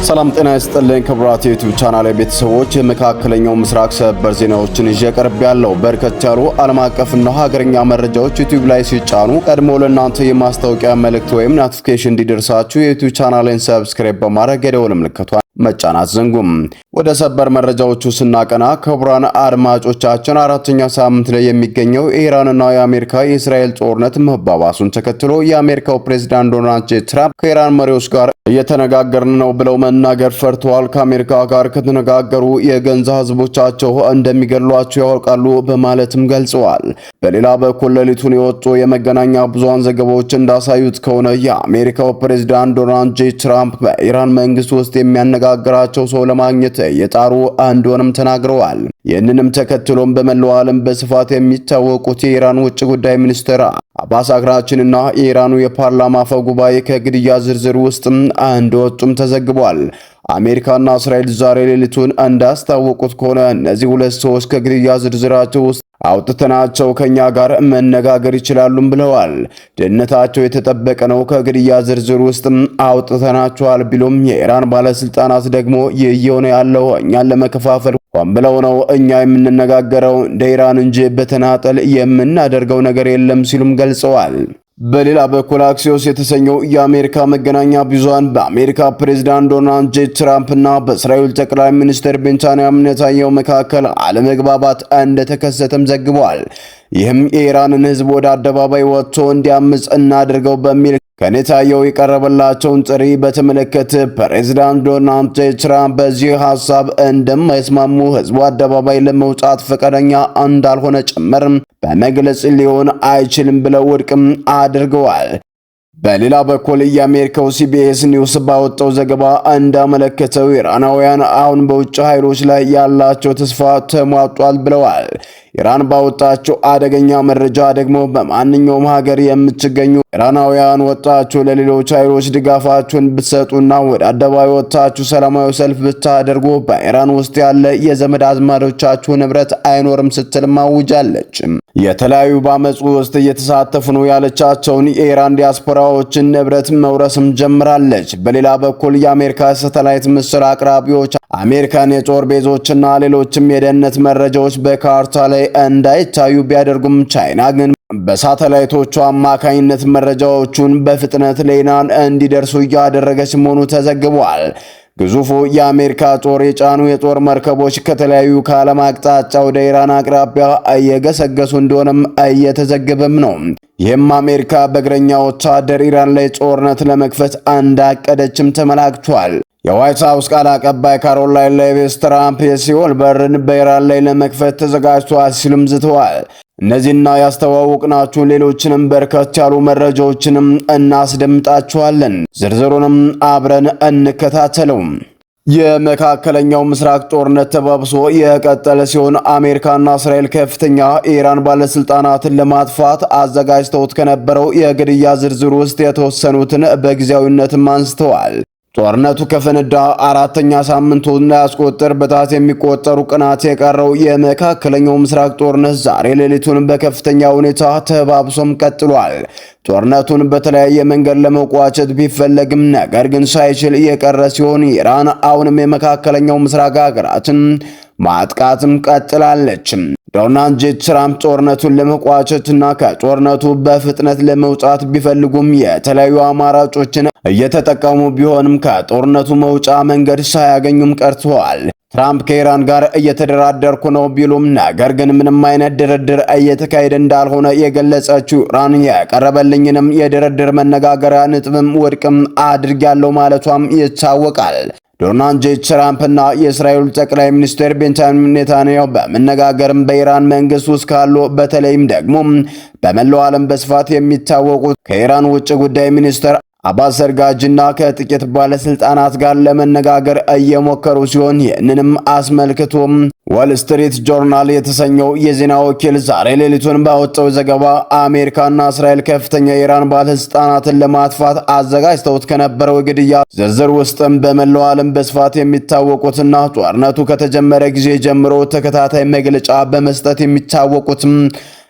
ሰላም ጤና ይስጥልኝ ክቡራት የዩቲዩብ ቻናል ቤተሰቦች፣ የመካከለኛው ምስራቅ ሰበር ዜናዎችን ይዤ ቀርቤያለሁ። በርከት ያሉ ዓለም አቀፍና ሀገረኛ መረጃዎች ዩቲዩብ ላይ ሲጫኑ ቀድሞ ለእናንተ የማስታወቂያ መልእክት ወይም ኖቲፊኬሽን እንዲደርሳችሁ የዩቲዩብ ቻናሌን ሰብስክራይብ በማድረግ የደወል ምልክቷን መጫናት ዘንጉም። ወደ ሰበር መረጃዎቹ ስናቀና ክቡራን አድማጮቻችን አራተኛ ሳምንት ላይ የሚገኘው የኢራንና የአሜሪካ የእስራኤል ጦርነት መባባሱን ተከትሎ የአሜሪካው ፕሬዝዳንት ዶናልድ ጄ ትራምፕ ከኢራን መሪዎች ጋር እየተነጋገርን ነው ብለው መናገር ፈርተዋል። ከአሜሪካ ጋር ከተነጋገሩ የገንዛ ህዝቦቻቸው እንደሚገድሏቸው ያውቃሉ በማለትም ገልጸዋል። በሌላ በኩል ሌሊቱን የወጡ የመገናኛ ብዙሃን ዘገባዎች እንዳሳዩት ከሆነ የአሜሪካው ፕሬዝዳንት ዶናልድ ጄ ትራምፕ በኢራን መንግስት ውስጥ የሚያነጋግራቸው ሰው ለማግኘት እየጣሩ እንደሆነም ተናግረዋል። ይህንንም ተከትሎም በመላው ዓለም በስፋት የሚታወቁት የኢራን ውጭ ጉዳይ ሚኒስትር አባስ አግራችንና የኢራኑ የፓርላማ አፈ ጉባኤ ከግድያ ዝርዝር ውስጥ እንደወጡም ተዘግቧል። አሜሪካና እስራኤል ዛሬ ሌሊቱን እንዳስታወቁት ከሆነ እነዚህ ሁለት ሰዎች ከግድያ ዝርዝራቸው ውስጥ አውጥተናቸው ከኛ ጋር መነጋገር ይችላሉም ብለዋል። ደህንነታቸው የተጠበቀ ነው፣ ከግድያ ዝርዝር ውስጥ አውጥተናቸዋል ቢሉም የኢራን ባለስልጣናት ደግሞ ይህ እየሆነ ያለው እኛን ለመከፋፈል ሆን ብለው ነው፣ እኛ የምንነጋገረው እንደ ኢራን እንጂ በተናጠል የምናደርገው ነገር የለም ሲሉም ገልጸዋል። በሌላ በኩል አክሲዮስ የተሰኘው የአሜሪካ መገናኛ ብዙሃን በአሜሪካ ፕሬዝዳንት ዶናልድ ጄ ትራምፕ እና በእስራኤል ጠቅላይ ሚኒስትር ቤንጃሚን ኔታንያሁ መካከል አለመግባባት እንደተከሰተም ዘግቧል። ይህም የኢራንን ሕዝብ ወደ አደባባይ ወጥቶ እንዲያምጽ እናድርገው በሚል ከኔታንያሁ የቀረበላቸውን ጥሪ በተመለከተ ፕሬዝዳንት ዶናልድ ጄ ትራምፕ በዚህ ሐሳብ እንደማይስማሙ ሕዝቡ አደባባይ ለመውጣት ፈቃደኛ እንዳልሆነ ጭምር በመግለጽ ሊሆን አይችልም ብለው ውድቅም አድርገዋል። በሌላ በኩል የአሜሪካው ሲቢኤስ ኒውስ ባወጣው ዘገባ እንዳመለከተው ኢራናውያን አሁን በውጭ ኃይሎች ላይ ያላቸው ተስፋ ተሟጧል ብለዋል። ኢራን ባወጣቸው አደገኛ መረጃ ደግሞ በማንኛውም ሀገር የምትገኙ ኢራናውያን ወጣችሁ ለሌሎች ኃይሎች ድጋፋችሁን ብትሰጡና ወደ አደባባይ ወጣችሁ ሰላማዊ ሰልፍ ብታደርጉ በኢራን ውስጥ ያለ የዘመድ አዝማዶቻችሁ ንብረት አይኖርም ስትል ማውጃለች። የተለያዩ በአመፁ ውስጥ እየተሳተፉ ነው ያለቻቸውን የኢራን ዲያስፖራዎችን ንብረት መውረስም ጀምራለች። በሌላ በኩል የአሜሪካ ሳተላይት ምስል አቅራቢዎች አሜሪካን የጦር ቤዞችና ሌሎችም የደህንነት መረጃዎች በካርታ ላይ እንዳይታዩ ቢያደርጉም ቻይና ግን በሳተላይቶቹ አማካኝነት መረጃዎቹን በፍጥነት ለኢራን እንዲደርሱ እያደረገች መሆኑ ተዘግቧል። ግዙፉ የአሜሪካ ጦር የጫኑ የጦር መርከቦች ከተለያዩ ከዓለም አቅጣጫ ወደ ኢራን አቅራቢያ እየገሰገሱ እንደሆነም እየተዘገበም ነው። ይህም አሜሪካ በእግረኛ ወታደር ኢራን ላይ ጦርነት ለመክፈት እንዳቀደችም ተመላክቷል። የዋይት ሃውስ ቃል አቀባይ ካሮላይን ሌቪስ ትራምፕ የሲኦል በርን በኢራን ላይ ለመክፈት ተዘጋጅቷል ሲሉም ዝተዋል። እነዚህና ያስተዋወቅናችሁ ሌሎችንም በርከት ያሉ መረጃዎችንም እናስደምጣችኋለን። ዝርዝሩንም አብረን እንከታተለው። የመካከለኛው ምስራቅ ጦርነት ተባብሶ የቀጠለ ሲሆን አሜሪካና እስራኤል ከፍተኛ የኢራን ባለስልጣናትን ለማጥፋት አዘጋጅተውት ከነበረው የግድያ ዝርዝር ውስጥ የተወሰኑትን በጊዜያዊነትም አንስተዋል። ጦርነቱ ከፈነዳ አራተኛ ሳምንቱን ያስቆጠር በታት የሚቆጠሩ ቀናት የቀረው የመካከለኛው ምስራቅ ጦርነት ዛሬ ሌሊቱን በከፍተኛ ሁኔታ ተባብሶም ቀጥሏል። ጦርነቱን በተለያየ መንገድ ለመቋጨት ቢፈለግም ነገር ግን ሳይችል የቀረ ሲሆን ኢራን አሁንም የመካከለኛው ምስራቅ ሀገራትን ማጥቃትም ቀጥላለች። ዶናልድ ጄ ትራምፕ ጦርነቱን ለመቋጨትና ከጦርነቱ በፍጥነት ለመውጣት ቢፈልጉም የተለያዩ አማራጮችን እየተጠቀሙ ቢሆንም ከጦርነቱ መውጫ መንገድ ሳያገኙም ቀርተዋል። ትራምፕ ከኢራን ጋር እየተደራደርኩ ነው ቢሉም ነገር ግን ምንም አይነት ድርድር እየተካሄደ እንዳልሆነ የገለጸችው ኢራን የቀረበልኝንም የድርድር መነጋገሪያ ነጥብም ውድቅም አድርጋለሁ ማለቷም ይታወቃል። ዶናልድ ጄ ትራምፕና የእስራኤል ጠቅላይ ሚኒስትር ቤንጃሚን ኔታንያሁ በመነጋገርም በኢራን መንግስት ውስጥ ካሉ በተለይም ደግሞ በመላው ዓለም በስፋት የሚታወቁት ከኢራን ውጭ ጉዳይ ሚኒስትር አባስ ዘርጋጅና ከጥቂት ባለስልጣናት ጋር ለመነጋገር እየሞከሩ ሲሆን ይህንንም አስመልክቶም ዋል ስትሪት ጆርናል የተሰኘው የዜና ወኪል ዛሬ ሌሊቱን ባወጣው ዘገባ አሜሪካና እስራኤል ከፍተኛ የኢራን ባለስልጣናትን ለማጥፋት አዘጋጅተውት ከነበረው ግድያ ዝርዝር ውስጥም በመላው ዓለም በስፋት የሚታወቁትና ጦርነቱ ከተጀመረ ጊዜ ጀምሮ ተከታታይ መግለጫ በመስጠት የሚታወቁት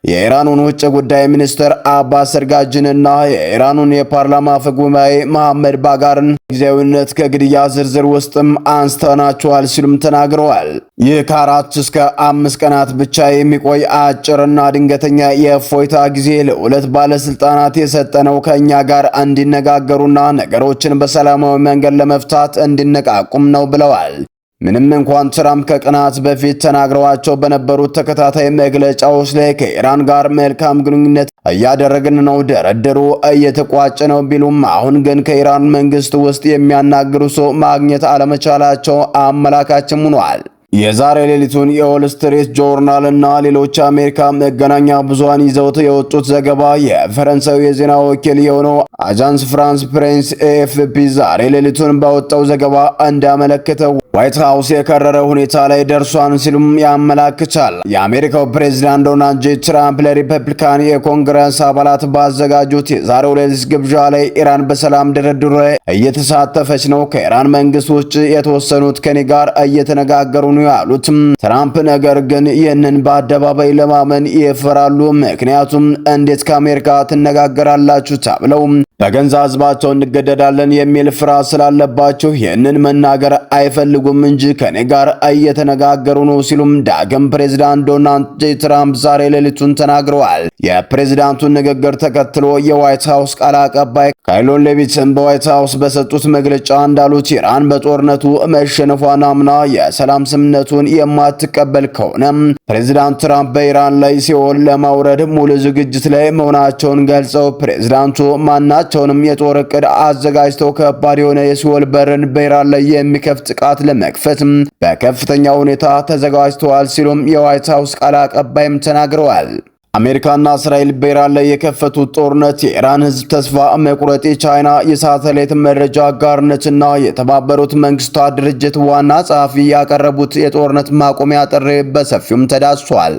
የኢራኑን ውጭ ጉዳይ ሚኒስትር አባስ አርጋጂንና የኢራኑን የፓርላማ አፈ ጉባኤ መሐመድ ባጋርን ጊዜያዊነት ከግድያ ዝርዝር ውስጥም አንስተናቸዋል ሲሉም ተናግረዋል። ይህ ከ4 እስከ 5 ቀናት ብቻ የሚቆይ አጭርና ድንገተኛ የእፎይታ ጊዜ ለሁለት ባለስልጣናት የሰጠነው ከኛ ጋር እንዲነጋገሩና ነገሮችን በሰላማዊ መንገድ ለመፍታት እንዲነቃቁም ነው ብለዋል። ምንም እንኳን ትራምፕ ከቀናት በፊት ተናግረዋቸው በነበሩት ተከታታይ መግለጫዎች ላይ ከኢራን ጋር መልካም ግንኙነት እያደረግን ነው፣ ድርድሩ እየተቋጨ ነው ቢሉም አሁን ግን ከኢራን መንግስት ውስጥ የሚያናግሩ ሰው ማግኘት አለመቻላቸው አመላካችም ሆኗል። የዛሬ ሌሊቱን የዎል ስትሪት ጆርናል እና ሌሎች አሜሪካ መገናኛ ብዙሃን ይዘውት የወጡት ዘገባ የፈረንሳዩ የዜና ወኪል የሆነው አጃንስ ፍራንስ ፕሬስ ኤኤፍፒ ዛሬ ሌሊቱን ባወጣው ዘገባ እንዳመለከተው ዋይት ሃውስ የከረረ ሁኔታ ላይ ደርሷን ሲሉም ያመላክታል። የአሜሪካው ፕሬዝዳንት ዶናልድ ጄ ትራምፕ ለሪፐብሊካን የኮንግረስ አባላት ባዘጋጁት የዛሬው ሌሊት ግብዣ ላይ ኢራን በሰላም ድርድሩ ላይ እየተሳተፈች ነው፣ ከኢራን መንግስት ውጭ የተወሰኑት ከኔ ጋር እየተነጋገሩ ነው ያሉትም ትራምፕ ነገር ግን ይህንን በአደባባይ ለማመን ይፈራሉ። ምክንያቱም እንዴት ከአሜሪካ ትነጋገራላችሁ ተብለው በገንዛ ህዝባቸው እንገደዳለን የሚል ፍርሃት ስላለባቸው ይህንን መናገር አይፈልጉም እንጂ ከኔ ጋር እየተነጋገሩ ነው ሲሉም ዳግም ፕሬዝዳንት ዶናልድ ጄ ትራምፕ ዛሬ ሌሊቱን ተናግረዋል። የፕሬዝዳንቱን ንግግር ተከትሎ የዋይት ሃውስ ቃል አቀባይ ካይሎን ሌቪትም በዋይት ሃውስ በሰጡት መግለጫ እንዳሉት ኢራን በጦርነቱ መሸነፏን አምና የሰላም ስምምነቱን የማትቀበል ከሆነ ፕሬዝዳንት ትራምፕ በኢራን ላይ ሲኦል ለማውረድ ሙሉ ዝግጅት ላይ መሆናቸውን ገልጸው ፕሬዝዳንቱ ማናቸውንም የጦር ዕቅድ አዘጋጅተው ከባድ የሆነ የሲኦል በርን በኢራን ላይ የሚከፍት ጥቃት ለመክፈት በከፍተኛ ሁኔታ ተዘጋጅተዋል ሲሉም የዋይት ሃውስ ቃል አቀባይም ተናግረዋል። አሜሪካና እስራኤል በኢራን ላይ የከፈቱት ጦርነት የኢራን ህዝብ ተስፋ መቁረጥ፣ የቻይና የሳተላይት መረጃ አጋርነትና የተባበሩት መንግስታት ድርጅት ዋና ጸሐፊ ያቀረቡት የጦርነት ማቆሚያ ጥሪ በሰፊውም ተዳስሷል።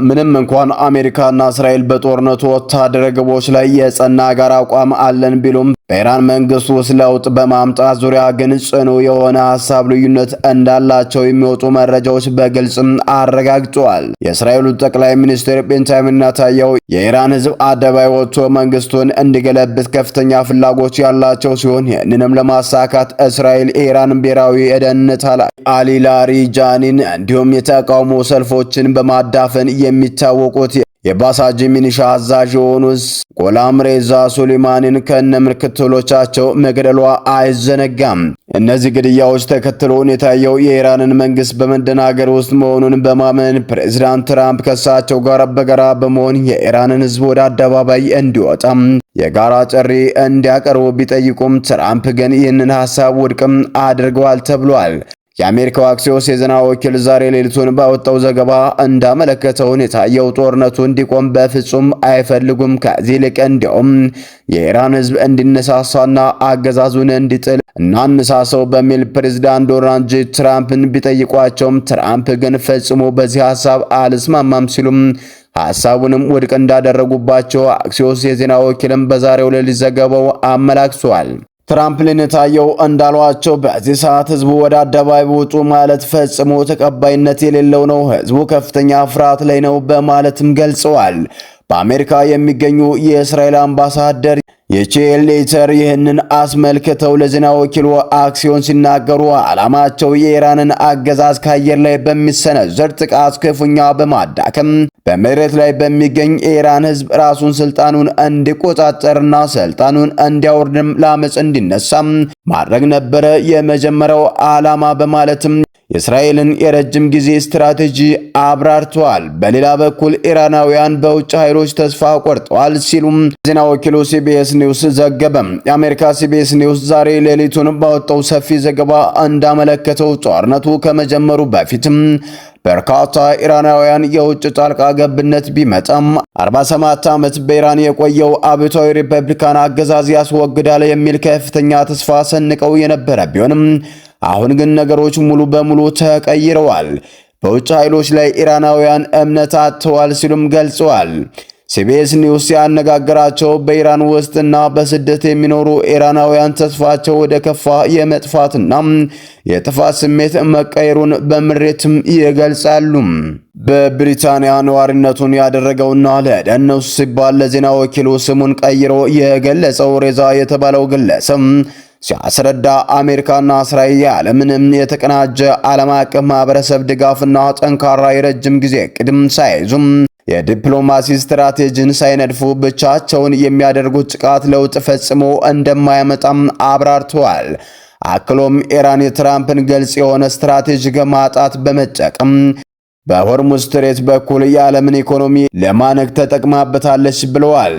ምንም እንኳን አሜሪካና እስራኤል በጦርነቱ ወታደራዊ ግቦች ላይ የጸና ጋር አቋም አለን ቢሉም በኢራን መንግስት ውስጥ ለውጥ በማምጣት ዙሪያ ግን ጽኑ የሆነ ሐሳብ ልዩነት እንዳላቸው የሚወጡ መረጃዎች በግልጽ አረጋግጠዋል። የእስራኤሉ ጠቅላይ ሚኒስትር ቤንጃሚን ኔታንያሁ የኢራን ህዝብ አደባባይ ወጥቶ መንግስቱን እንዲገለብጥ ከፍተኛ ፍላጎት ያላቸው ሲሆን ይህንንም ለማሳካት እስራኤል የኢራን ብሔራዊ የደህንነት ኃላፊ አሊ ላሪጃኒን እንዲሁም የተቃውሞ ሰልፎችን በማዳፈን የሚታወቁት የባሳጅ ሚኒሻ አዛዥ የሆኑት ጎላም ሬዛ ሱሌማኒን ከነምክትሎቻቸው መግደሏ አይዘነጋም። እነዚህ ግድያዎች ተከትሎ የታየው የኢራንን መንግስት በመደናገር ውስጥ መሆኑን በማመን ፕሬዝዳንት ትራምፕ ከሳቸው ጋር በጋራ በመሆን የኢራንን ህዝብ ወደ አደባባይ እንዲወጣም የጋራ ጥሪ እንዲያቀርቡ ቢጠይቁም ትራምፕ ግን ይህንን ሐሳብ ውድቅም አድርገዋል ተብሏል። የአሜሪካው አክሲዮስ የዜና ወኪል ዛሬ ሌሊቱን ባወጣው ዘገባ እንዳመለከተው የታየው ጦርነቱ እንዲቆም በፍጹም አይፈልጉም። ከዚህ ይልቅ እንዲያውም የኢራን ህዝብ እንዲነሳሳና አገዛዙን እንዲጥል እናነሳሳው በሚል ፕሬዝዳንት ዶናልድ ጄ ትራምፕን ቢጠይቋቸውም ትራምፕ ግን ፈጽሞ በዚህ ሐሳብ አልስማማም ሲሉም ሐሳቡንም ውድቅ እንዳደረጉባቸው አክሲዮስ የዜና ወኪልም በዛሬው ሌሊት ዘገባው አመላክቷል። ትራምፕ ለኔታንያሁ እንዳሏቸው በዚህ ሰዓት ህዝቡ ወደ አደባባይ ውጡ ማለት ፈጽሞ ተቀባይነት የሌለው ነው፣ ህዝቡ ከፍተኛ ፍርሃት ላይ ነው በማለትም ገልጸዋል። በአሜሪካ የሚገኙ የእስራኤል አምባሳደር የቼል ሌተር ይህንን አስመልክተው ለዜና ወኪሉ አክሲዮን ሲናገሩ ዓላማቸው የኢራንን አገዛዝ ከአየር ላይ በሚሰነዘር ጥቃት ክፉኛ በማዳከም በመሬት ላይ በሚገኝ የኢራን ህዝብ ራሱን ስልጣኑን እንዲቆጣጠርና ስልጣኑን እንዲያወርድም ለአመፅ እንዲነሳም ማድረግ ነበረ የመጀመሪያው ዓላማ በማለትም የእስራኤልን የረጅም ጊዜ ስትራቴጂ አብራርተዋል። በሌላ በኩል ኢራናውያን በውጭ ኃይሎች ተስፋ ቆርጠዋል ሲሉም ዜና ወኪሉ ሲቢኤስ ኒውስ ዘገበ። የአሜሪካ ሲቢኤስ ኒውስ ዛሬ ሌሊቱን ባወጣው ሰፊ ዘገባ እንዳመለከተው ጦርነቱ ከመጀመሩ በፊትም በርካታ ኢራናውያን የውጭ ጣልቃ ገብነት ቢመጣም 47 ዓመት በኢራን የቆየው አብዮታዊ ሪፐብሊካን አገዛዝ ያስወግዳል የሚል ከፍተኛ ተስፋ ሰንቀው የነበረ ቢሆንም አሁን ግን ነገሮች ሙሉ በሙሉ ተቀይረዋል። በውጭ ኃይሎች ላይ ኢራናውያን እምነት አጥተዋል ሲሉም ገልጸዋል። ሲቢኤስ ኒውስ ያነጋገራቸው በኢራን ውስጥና በስደት የሚኖሩ ኢራናውያን ተስፋቸው ወደ ከፋ የመጥፋትና የጥፋት ስሜት መቀየሩን በምሬትም ይገልጻሉ። በብሪታንያ ነዋሪነቱን ያደረገውና ለደህንነቱ ሲባል ለዜና ወኪሉ ስሙን ቀይሮ የገለጸው ሬዛ የተባለው ግለሰብ ሲያስረዳ አሜሪካና እስራኤል ያለምንም የተቀናጀ ዓለም አቀፍ ማህበረሰብ ድጋፍና ጠንካራ የረጅም ጊዜ ቅድም ሳይዙም የዲፕሎማሲ ስትራቴጂን ሳይነድፉ ብቻቸውን የሚያደርጉት ጥቃት ለውጥ ፈጽሞ እንደማያመጣም አብራርተዋል። አክሎም ኢራን የትራምፕን ግልጽ የሆነ ስትራቴጂ ከማጣት በመጠቀም በሆርሙዝ ስትሬት በኩል የዓለምን ኢኮኖሚ ለማነቅ ተጠቅማበታለች ብለዋል።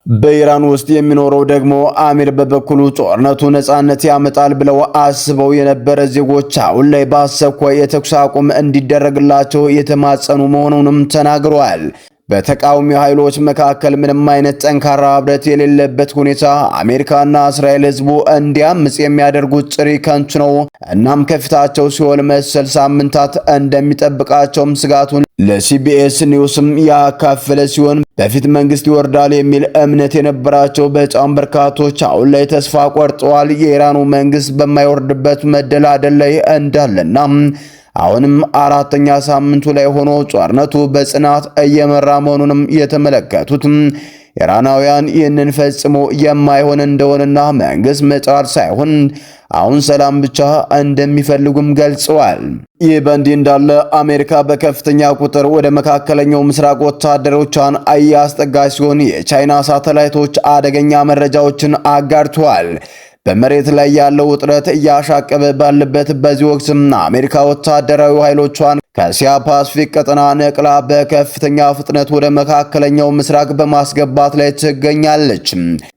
በኢራን ውስጥ የሚኖረው ደግሞ አሚር በበኩሉ ጦርነቱ ነጻነት ያመጣል ብለው አስበው የነበረ ዜጎች አሁን ላይ በአስቸኳይ የተኩስ አቁም እንዲደረግላቸው የተማጸኑ መሆኑንም ተናግረዋል። በተቃዋሚ ኃይሎች መካከል ምንም አይነት ጠንካራ ህብረት የሌለበት ሁኔታ አሜሪካና እስራኤል ህዝቡ እንዲያምጽ የሚያደርጉት ጥሪ ከንቱ ነው። እናም ከፊታቸው ሲኦል መሰል ሳምንታት እንደሚጠብቃቸውም ስጋቱን ለሲቢኤስ ኒውስም ያካፈለ ሲሆን በፊት መንግስት ይወርዳል የሚል እምነት የነበራቸው በጣም በርካቶች አሁን ላይ ተስፋ ቆርጠዋል። የኢራኑ መንግስት በማይወርድበት መደላደል ላይ እንዳለና አሁንም አራተኛ ሳምንቱ ላይ ሆኖ ጦርነቱ በጽናት እየመራ መሆኑንም የተመለከቱት ኢራናውያን ይህንን ፈጽሞ የማይሆን እንደሆነና መንግስት መጣር ሳይሆን አሁን ሰላም ብቻ እንደሚፈልጉም ገልጸዋል። ይህ በእንዲህ እንዳለ አሜሪካ በከፍተኛ ቁጥር ወደ መካከለኛው ምስራቅ ወታደሮቿን እያስጠጋች ሲሆን የቻይና ሳተላይቶች አደገኛ መረጃዎችን አጋርተዋል። በመሬት ላይ ያለው ውጥረት እያሻቀበ ባለበት በዚህ ወቅት አሜሪካ ወታደራዊ ኃይሎቿን ከእስያ ፓሲፊክ ቀጠና ነቅላ በከፍተኛ ፍጥነት ወደ መካከለኛው ምስራቅ በማስገባት ላይ ትገኛለች።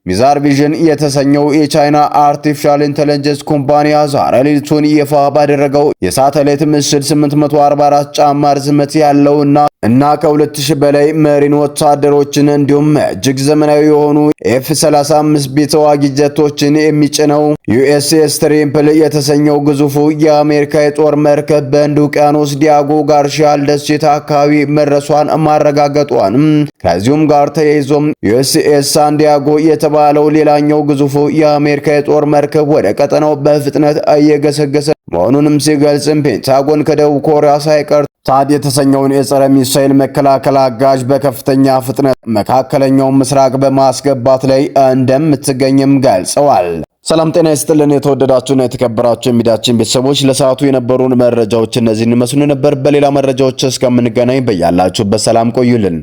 ሚዛር ቪዥን የተሰኘው የቻይና አርቲፊሻል ኢንተለጀንስ ኩባንያ ዛሬ ሌሊቱን ይፋ ባደረገው የሳተላይት ምስል 844 ጫማ ርዝመት ያለውና ከ2000 በላይ መሪን ወታደሮችን እንዲሁም እጅግ ዘመናዊ የሆኑ F-35 ቢ ተዋጊ ጀቶችን የሚጭነው ዩኤስኤስ ትሪምፕል የተሰኘው ግዙፉ የአሜሪካ የጦር መርከብ በህንድ ውቅያኖስ ዲያጎ ጋርሺያ ደሴት አካባቢ መድረሷን ማረጋገጧንም ከዚሁም ጋር ተያይዞም ዩኤስኤስ ሳንዲያጎ የተባለው ሌላኛው ግዙፉ የአሜሪካ የጦር መርከብ ወደ ቀጠናው በፍጥነት እየገሰገሰ መሆኑንም ሲገልጽም ፔንታጎን ከደቡብ ኮሪያ ሳይቀር ታድ የተሰኘውን የጸረ ሚሳኤል መከላከል አጋዥ በከፍተኛ ፍጥነት መካከለኛው ምስራቅ በማስገባት ላይ እንደምትገኝም ገልጸዋል። ሰላም ጤና ይስጥልን። የተወደዳችሁና የተከበራችሁ የሚዲያችን ቤተሰቦች ለሰዓቱ የነበሩን መረጃዎች እነዚህን መስሉ ነበር። በሌላ መረጃዎች እስከምንገናኝ በያላችሁበት ሰላም ቆዩልን።